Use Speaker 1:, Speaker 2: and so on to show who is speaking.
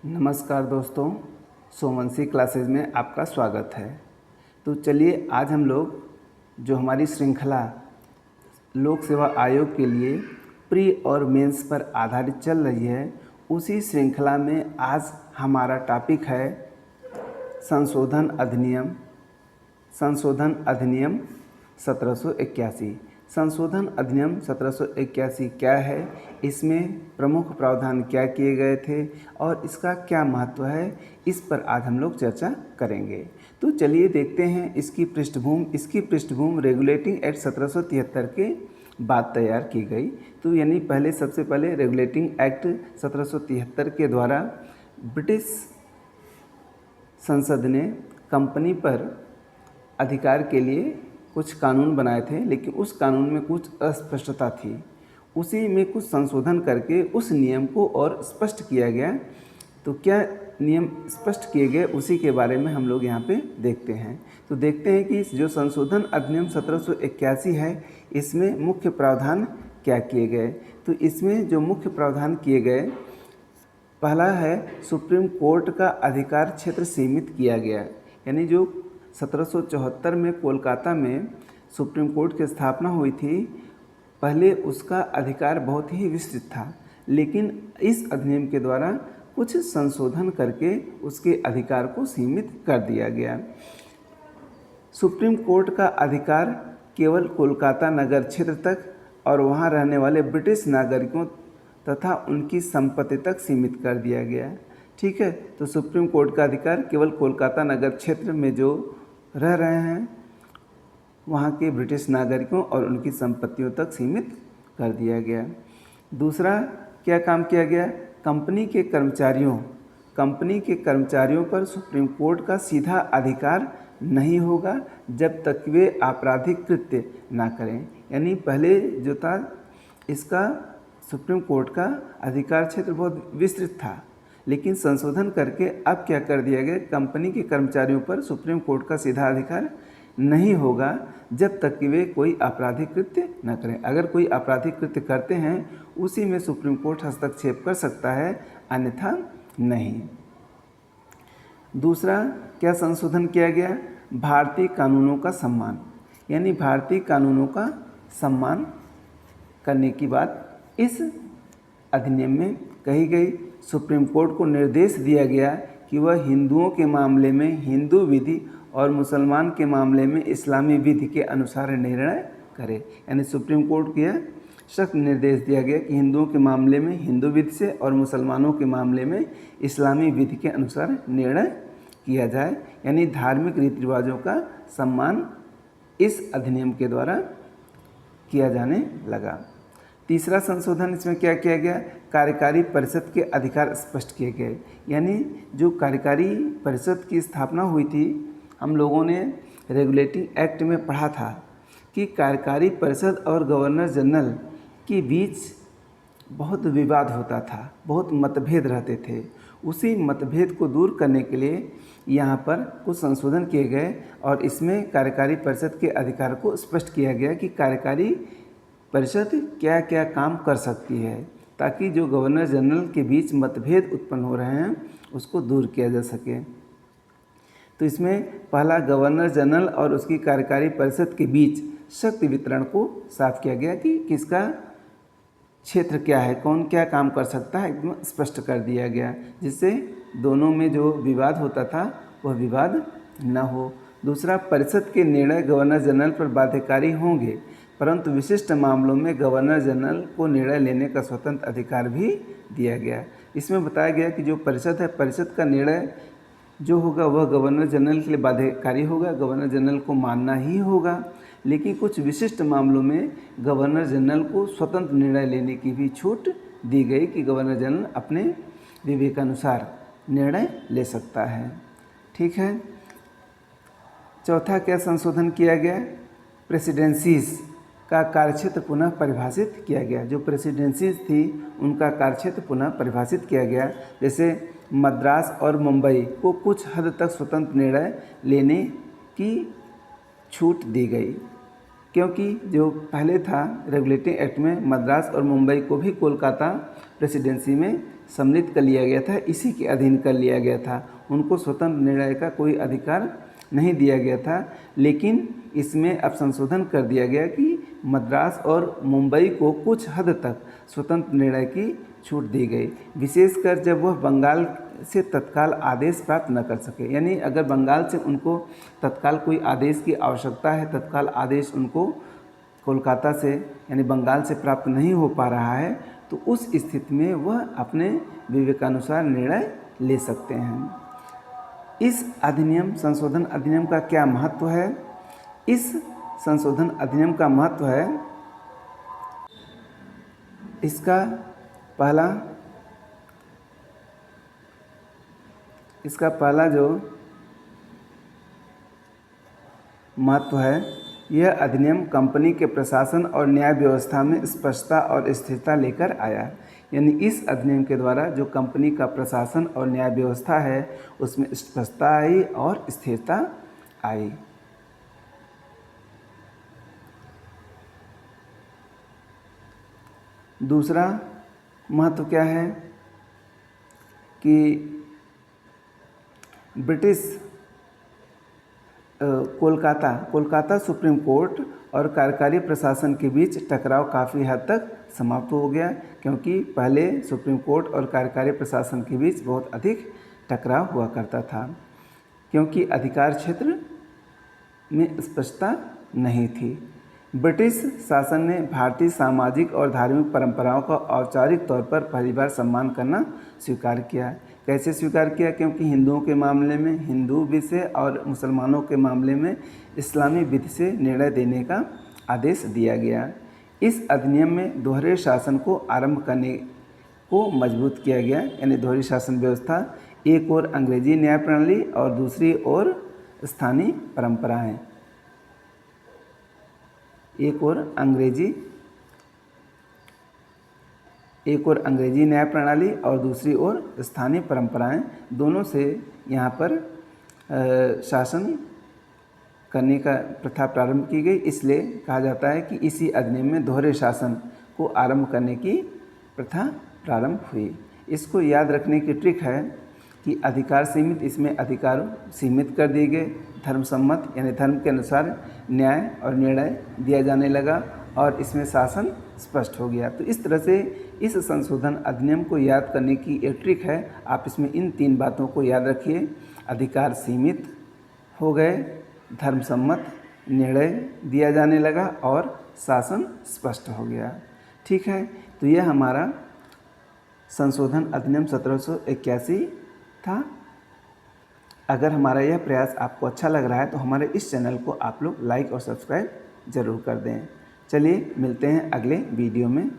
Speaker 1: नमस्कार दोस्तों, सोमवंशी क्लासेस में आपका स्वागत है। तो चलिए आज हम लोग जो हमारी श्रृंखला लोक सेवा आयोग के लिए प्री और मेंस पर आधारित चल रही है, उसी श्रृंखला में आज हमारा टॉपिक है संशोधन अधिनियम 1781। संशोधन अधिनियम 1781 क्या है, इसमें प्रमुख प्रावधान क्या किए गए थे और इसका क्या महत्व है, इस पर आज हम लोग चर्चा करेंगे। तो चलिए देखते हैं इसकी पृष्ठभूमि रेगुलेटिंग एक्ट 1773 के बाद तैयार की गई। तो यानी सबसे पहले रेगुलेटिंग एक्ट 1773 के द्वारा ब्रिटिश संसद ने कंपनी पर अधिकार के लिए कुछ कानून बनाए थे, लेकिन उस कानून में कुछ अस्पष्टता थी। उसी में कुछ संशोधन करके उस नियम को और स्पष्ट किया गया। तो क्या नियम स्पष्ट किए गए, उसी के बारे में हम लोग यहाँ पे देखते हैं। तो देखते हैं कि जो संशोधन अधिनियम 1781 है, इसमें मुख्य प्रावधान क्या किए गए। तो इसमें जो मुख्य प्रावधान किए गए, पहला है सुप्रीम कोर्ट का अधिकार क्षेत्र सीमित किया गया। यानी जो 1774 में कोलकाता में सुप्रीम कोर्ट की स्थापना हुई थी, पहले उसका अधिकार बहुत ही विस्तृत था, लेकिन इस अधिनियम के द्वारा कुछ संशोधन करके उसके अधिकार को सीमित कर दिया गया। सुप्रीम कोर्ट का अधिकार केवल कोलकाता नगर क्षेत्र तक और वहां रहने वाले ब्रिटिश नागरिकों तथा उनकी संपत्ति तक सीमित कर दिया गया। ठीक है, तो सुप्रीम कोर्ट का अधिकार केवल कोलकाता नगर क्षेत्र में जो रह रहे हैं वहाँ के ब्रिटिश नागरिकों और उनकी संपत्तियों तक सीमित कर दिया गया। दूसरा क्या काम किया गया, कंपनी के कर्मचारियों पर सुप्रीम कोर्ट का सीधा अधिकार नहीं होगा जब तक वे आपराधिक कृत्य ना करें। यानी पहले जो था, इसका सुप्रीम कोर्ट का अधिकार क्षेत्र बहुत विस्तृत था, लेकिन संशोधन करके अब क्या कर दिया गया, कंपनी के कर्मचारियों पर सुप्रीम कोर्ट का सीधा अधिकार नहीं होगा जब तक कि वे कोई आपराधिक कृत्य न करें। अगर कोई आपराधिक कृत्य करते हैं, उसी में सुप्रीम कोर्ट हस्तक्षेप कर सकता है, अन्यथा नहीं। दूसरा क्या संशोधन किया गया, भारतीय कानूनों का सम्मान। यानी भारतीय कानूनों का सम्मान करने की बात इस अधिनियम में कही गई। सुप्रीम कोर्ट को निर्देश दिया गया कि वह हिंदुओं के मामले में हिंदू विधि और मुसलमान के मामले में इस्लामी विधि के अनुसार निर्णय करे। यानी सुप्रीम कोर्ट को यह सख्त निर्देश दिया गया कि हिंदुओं के मामले में हिंदू विधि से और मुसलमानों के मामले में इस्लामी विधि के अनुसार निर्णय किया जाए। यानी धार्मिक रीति रिवाजों का सम्मान इस अधिनियम के द्वारा किया जाने लगा। तीसरा संशोधन इसमें क्या किया गया, कार्यकारी परिषद के अधिकार स्पष्ट किए गए। यानी जो कार्यकारी परिषद की स्थापना हुई थी, हम लोगों ने रेगुलेटिंग एक्ट में पढ़ा था कि कार्यकारी परिषद और गवर्नर जनरल के बीच बहुत विवाद होता था, बहुत मतभेद रहते थे। उसी मतभेद को दूर करने के लिए यहाँ पर कुछ संशोधन किए गए और इसमें कार्यकारी परिषद के अधिकार को स्पष्ट किया गया कि कार्यकारी परिषद क्या क्या काम कर सकती है, ताकि जो गवर्नर जनरल के बीच मतभेद उत्पन्न हो रहे हैं उसको दूर किया जा सके। तो इसमें पहला गवर्नर जनरल और उसकी कार्यकारी परिषद के बीच शक्ति वितरण को साफ किया गया कि किसका क्षेत्र क्या है, कौन क्या काम कर सकता है, एकदम स्पष्ट कर दिया गया, जिससे दोनों में जो विवाद होता था वह विवाद न हो। दूसरा, परिषद के निर्णय गवर्नर जनरल पर बाध्यकारी होंगे, परंतु विशिष्ट मामलों में गवर्नर जनरल को निर्णय लेने का स्वतंत्र अधिकार भी दिया गया। इसमें बताया गया कि जो परिषद है, परिषद का निर्णय जो होगा वह गवर्नर जनरल के लिए बाध्यकारी होगा, गवर्नर जनरल को मानना ही होगा, लेकिन कुछ विशिष्ट मामलों में गवर्नर जनरल को स्वतंत्र निर्णय लेने की भी छूट दी गई कि गवर्नर जनरल अपने विवेकानुसार निर्णय ले सकता है। ठीक है। चौथा क्या संशोधन किया गया, प्रेसिडेंसीज का कार्यक्षेत्र पुनः परिभाषित किया गया। जो प्रेसिडेंसीज थी उनका कार्यक्षेत्र पुनः परिभाषित किया गया। जैसे मद्रास और मुंबई को कुछ हद तक स्वतंत्र निर्णय लेने की छूट दी गई, क्योंकि जो पहले था रेगुलेटिंग एक्ट में मद्रास और मुंबई को भी कोलकाता प्रेसिडेंसी में सम्मिलित कर लिया गया था, इसी के अधीन कर लिया गया था। उनको स्वतंत्र निर्णय का कोई अधिकार नहीं दिया गया था, लेकिन इसमें अब संशोधन कर दिया गया कि मद्रास और मुंबई को कुछ हद तक स्वतंत्र निर्णय की छूट दी गई, विशेषकर जब वह बंगाल से तत्काल आदेश प्राप्त न कर सके। यानी अगर बंगाल से उनको तत्काल कोई आदेश की आवश्यकता है, तत्काल आदेश उनको कोलकाता से यानी बंगाल से प्राप्त नहीं हो पा रहा है, तो उस स्थिति में वह अपने विवेकानुसार निर्णय ले सकते हैं। इस अधिनियम संशोधन अधिनियम का क्या महत्व है? इस संशोधन अधिनियम का महत्व है, इसका पहला जो महत्व है, यह अधिनियम कंपनी के प्रशासन और न्याय व्यवस्था में स्पष्टता और स्थिरता लेकर आया। यानी इस अधिनियम के द्वारा जो कंपनी का प्रशासन और न्याय व्यवस्था है उसमें स्पष्टता आई और स्थिरता आई। दूसरा महत्व क्या है कि ब्रिटिश कोलकाता सुप्रीम कोर्ट और कार्यकारी प्रशासन के बीच टकराव काफ़ी हद तक समाप्त हो गया, क्योंकि पहले सुप्रीम कोर्ट और कार्यकारी प्रशासन के बीच बहुत अधिक टकराव हुआ करता था, क्योंकि अधिकार क्षेत्र में स्पष्टता नहीं थी। ब्रिटिश शासन ने भारतीय सामाजिक और धार्मिक परंपराओं का औपचारिक तौर पर पहली बार सम्मान करना स्वीकार किया। कैसे स्वीकार किया? क्योंकि हिंदुओं के मामले में हिंदू विधि से और मुसलमानों के मामले में इस्लामी विधि से निर्णय देने का आदेश दिया गया। इस अधिनियम में दोहरे शासन को आरंभ करने को मजबूत किया गया, यानी दोहरी शासन व्यवस्था, एक ओर अंग्रेजी न्याय प्रणाली और दूसरी ओर स्थानीय परंपराएं। एक ओर अंग्रेजी न्याय प्रणाली और दूसरी ओर स्थानीय परंपराएं, दोनों से यहाँ पर शासन करने का प्रथा प्रारंभ की गई। इसलिए कहा जाता है कि इसी अधिनियम में दोहरे शासन को आरंभ करने की प्रथा प्रारंभ हुई। इसको याद रखने की ट्रिक है कि अधिकार सीमित, इसमें अधिकार सीमित कर दिए गए, धर्मसम्मत यानी धर्म के अनुसार न्याय और निर्णय दिया जाने लगा और इसमें शासन स्पष्ट हो गया। तो इस तरह से इस संशोधन अधिनियम को याद करने की एक ट्रिक है, आप इसमें इन 3 बातों को याद रखिए। अधिकार सीमित हो गए, धर्मसम्मत निर्णय दिया जाने लगा और शासन स्पष्ट हो गया। ठीक है, तो यह हमारा संशोधन अधिनियम 1781 था। अगर हमारा यह प्रयास आपको अच्छा लग रहा है तो हमारे इस चैनल को आप लोग लाइक और सब्सक्राइब ज़रूर कर दें। चलिए मिलते हैं अगले वीडियो में।